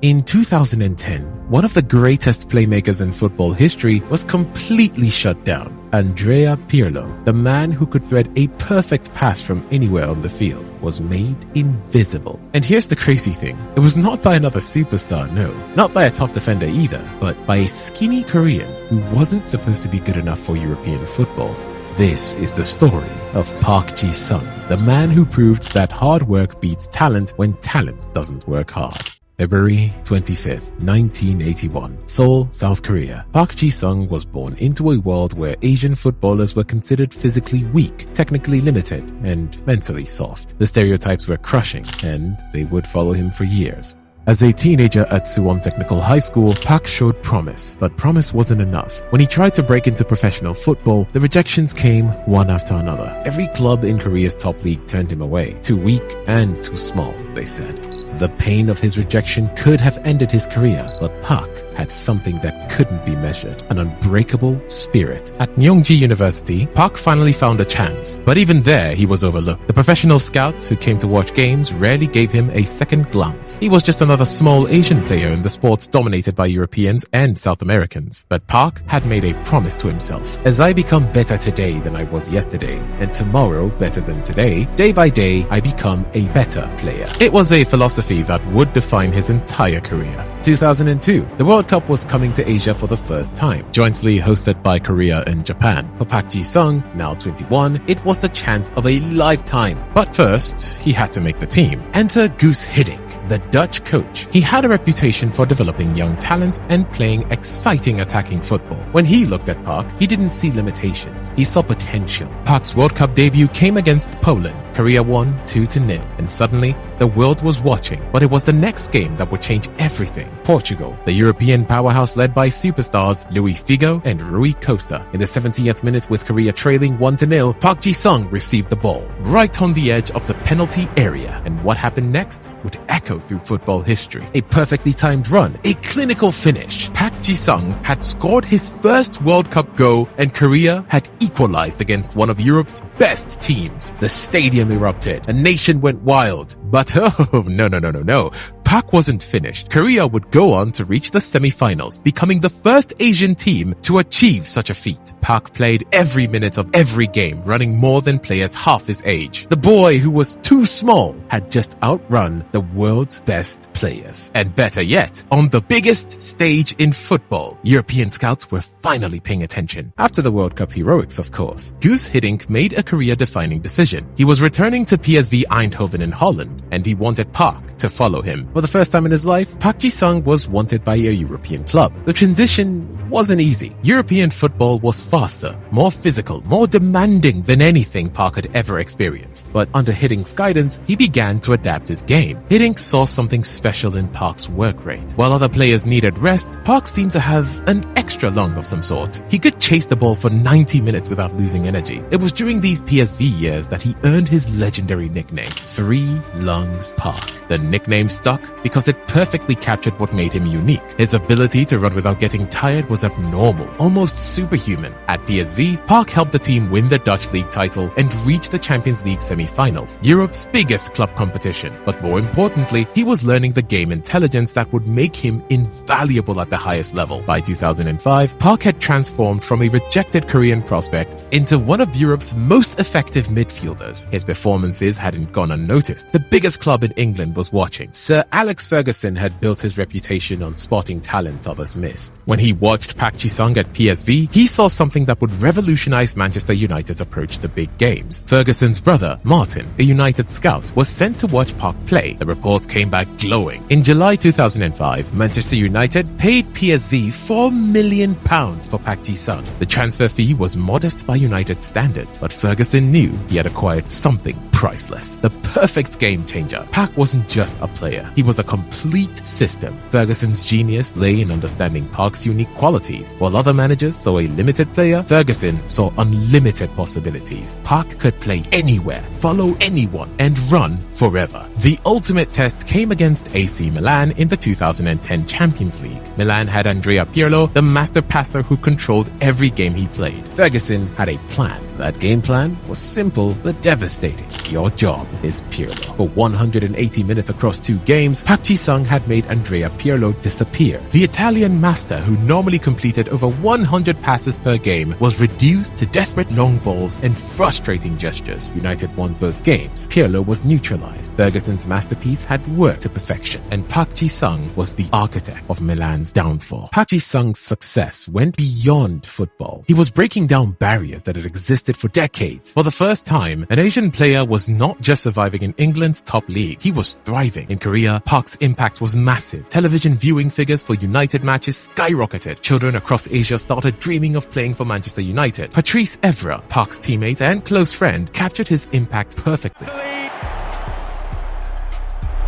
In 2010, one of the greatest playmakers in football history was completely shut down. Andrea Pirlo, the man who could thread a perfect pass from anywhere on the field, was made invisible. And here's the crazy thing. It was not by another superstar, no. Not by a tough defender either, but by a skinny Korean who wasn't supposed to be good enough for European football. This is the story of Park Ji-sung, the man who proved that hard work beats talent when talent doesn't work hard. February 25th, 1981, Seoul, South Korea. Park Ji-sung was born into a world where Asian footballers were considered physically weak, technically limited, and mentally soft. The stereotypes were crushing, and they would follow him for years. As a teenager at Suwon Technical High School, Park showed promise, but promise wasn't enough. When he tried to break into professional football, the rejections came one after another. Every club in Korea's top league turned him away. Too weak and too small, they said. The pain of his rejection could have ended his career, but Park had something that couldn't be measured, an unbreakable spirit. At Myongji University, Park finally found a chance, but even there he was overlooked. The professional scouts who came to watch games rarely gave him a second glance. He was just another small Asian player in the sports dominated by Europeans and South Americans. But Park had made a promise to himself. As I become better today than I was yesterday, and tomorrow better than today, day by day I become a better player. It was a philosophy that would define his entire career. 2002, the World Cup was coming to Asia for the first time, jointly hosted by Korea and Japan. For Park Ji-sung, now 21, it was the chance of a lifetime. But first, he had to make the team. Enter Guus Hiddink, the Dutch coach. He had a reputation for developing young talent and playing exciting attacking football. When he looked at Park, he didn't see limitations. He saw potential. Park's World Cup debut came against Poland. Korea won 2-0, and suddenly, the world was watching. But it was the next game that would change everything. Portugal, the European powerhouse led by superstars Luis Figo and Rui Costa. In the 70th minute with Korea trailing 1-0, Park Ji-sung received the ball right on the edge of the penalty area. And what happened next would echo through football history. A perfectly timed run, a clinical finish. Park Ji-sung had scored his first World Cup goal and Korea had equalized against one of Europe's best teams. The stadium erupted. A nation went wild. But oh, no. Park wasn't finished. Korea would go on to reach the semi-finals, becoming the first Asian team to achieve such a feat. Park played every minute of every game, running more than players half his age. The boy who was too small had just outrun the world's best players. And better yet, on the biggest stage in football, European scouts were finally paying attention. After the World Cup heroics, of course, Guus Hiddink made a career-defining decision. He was returning to PSV Eindhoven in Holland, and he wanted Park to follow him. For the first time in his life, Park Ji-sung was wanted by a European club. The transition wasn't easy. European football was faster, more physical, more demanding than anything Park had ever experienced. But under Hiddink's guidance, he began to adapt his game. Hiddink saw something special in Park's work rate. While other players needed rest, Park seemed to have an extra lung of some sort. He could chase the ball for 90 minutes without losing energy. It was during these PSV years that he earned his legendary nickname, Three Lungs Park. The nickname stuck because it perfectly captured what made him unique. His ability to run without getting tired was abnormal, almost superhuman. At PSV, Park helped the team win the Dutch league title and reach the Champions League semi-finals, Europe's biggest club competition. But more importantly, he was learning the game intelligence that would make him invaluable at the highest level. By 2005, Park had transformed from a rejected Korean prospect into one of Europe's most effective midfielders. His performances hadn't gone unnoticed. The biggest club in England was watching. Sir Alex Ferguson had built his reputation on spotting talents others missed. When he watched Park Ji-sung at PSV, he saw something that would revolutionize Manchester United's approach to big games. Ferguson's brother, Martin, a United scout, was sent to watch Park play. The reports came back glowing. In July 2005, Manchester United paid PSV £4 million for Park Ji-sung. The transfer fee was modest by United standards, but Ferguson knew he had acquired something priceless. The perfect game changer. Park wasn't just a player. He was a complete system. Ferguson's genius lay in understanding Park's unique qualities. While other managers saw a limited player, Ferguson saw unlimited possibilities. Park could play anywhere, follow anyone, and run forever. The ultimate test came against AC Milan in the 2010 Champions League. Milan had Andrea Pirlo, the master passer who controlled every game he played. Ferguson had a plan. That game plan was simple but devastating. Your job is Pirlo. For 180 minutes across 2 games, Park Ji-sung had made Andrea Pirlo disappear. The Italian master, who normally completed over 100 passes per game, was reduced to desperate long balls and frustrating gestures. United won both games. Pirlo was neutralized. Ferguson's masterpiece had worked to perfection, and Park Ji-sung was the architect of Milan's downfall. Park Ji-sung's success went beyond football. He was breaking down barriers that had existed for decades. For the first time, an Asian player was not just surviving in England's top league, he was thriving. In Korea, Park's impact was massive. Television viewing figures for United matches skyrocketed. Children across Asia started dreaming of playing for Manchester United. Patrice Evra, Park's teammate and close friend, captured his impact perfectly.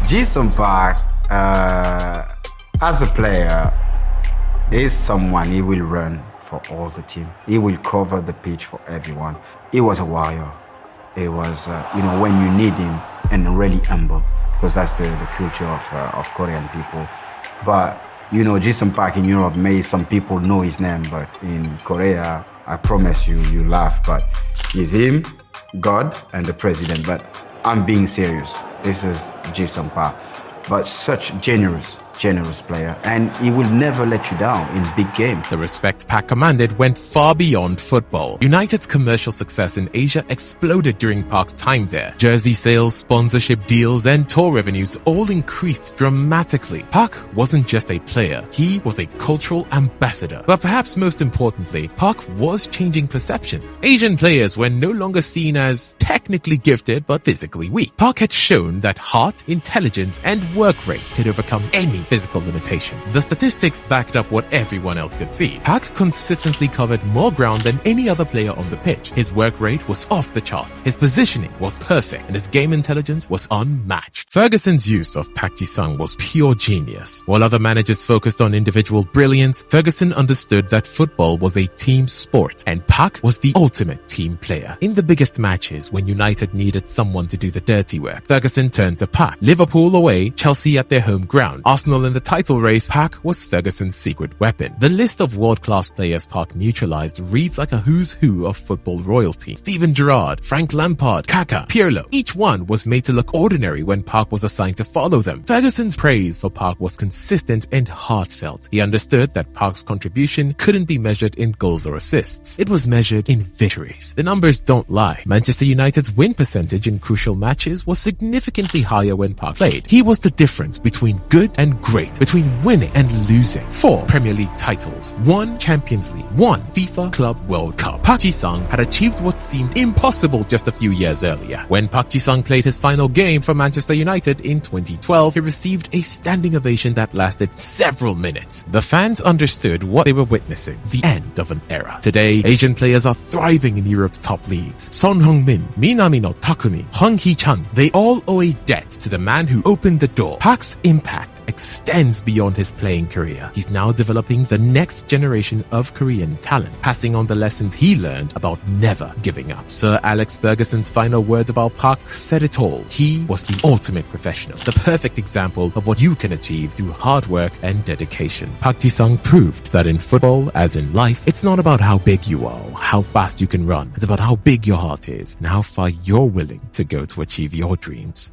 Ji-sung Park, as a player, is someone he will run for all the team. He will cover the pitch for everyone. He was a warrior. It was, when you need him, and really humble, because that's the culture of Korean people. But, Ji-sung Park in Europe, may some people know his name, but in Korea, I promise you, you laugh, but he's him, God, and the president. But I'm being serious. This is Ji-sung Park. But such generous player, and he will never let you down in big games. The respect Park commanded went far beyond football. United's commercial success in Asia exploded during Park's time there. Jersey sales, sponsorship deals, and tour revenues all increased dramatically. Park wasn't just a player, he was a cultural ambassador. But perhaps most importantly, Park was changing perceptions. Asian players were no longer seen as technically gifted but physically weak. Park had shown that heart, intelligence, and work rate could overcome any physical limitation. The statistics backed up what everyone else could see. Park consistently covered more ground than any other player on the pitch. His work rate was off the charts. His positioning was perfect, and his game intelligence was unmatched. Ferguson's use of Park Ji-sung was pure genius. While other managers focused on individual brilliance, Ferguson understood that football was a team sport, and Park was the ultimate team player. In the biggest matches, when United needed someone to do the dirty work, Ferguson turned to Park. Liverpool away, Chelsea at their home ground, Arsenal in the title race, Park was Ferguson's secret weapon. The list of world-class players Park neutralized reads like a who's who of football royalty. Steven Gerrard, Frank Lampard, Kaká, Pirlo. Each one was made to look ordinary when Park was assigned to follow them. Ferguson's praise for Park was consistent and heartfelt. He understood that Park's contribution couldn't be measured in goals or assists. It was measured in victories. The numbers don't lie. Manchester United's win percentage in crucial matches was significantly higher when Park played. He was the difference between good and great, between winning and losing. 4 Premier League titles, 1 Champions League, 1 FIFA Club World Cup. Park Ji-sung had achieved what seemed impossible just a few years earlier. When Park Ji-sung played his final game for Manchester United in 2012, he received a standing ovation that lasted several minutes. The fans understood what they were witnessing, the end of an era. Today, Asian players are thriving in Europe's top leagues. Son Heung-min, Minamino Takumi, Hwang Hee-chan, they all owe a debt to the man who opened the door. Park's impact extends beyond his playing career. He's now developing the next generation of Korean talent, passing on the lessons he learned about never giving up. Sir Alex Ferguson's final words about Park said it all. He was the ultimate professional, the perfect example of what you can achieve through hard work and dedication. Park Ji-sung proved that in football, as in life, it's not about how big you are or how fast you can run. It's about how big your heart is and how far you're willing to go to achieve your dreams.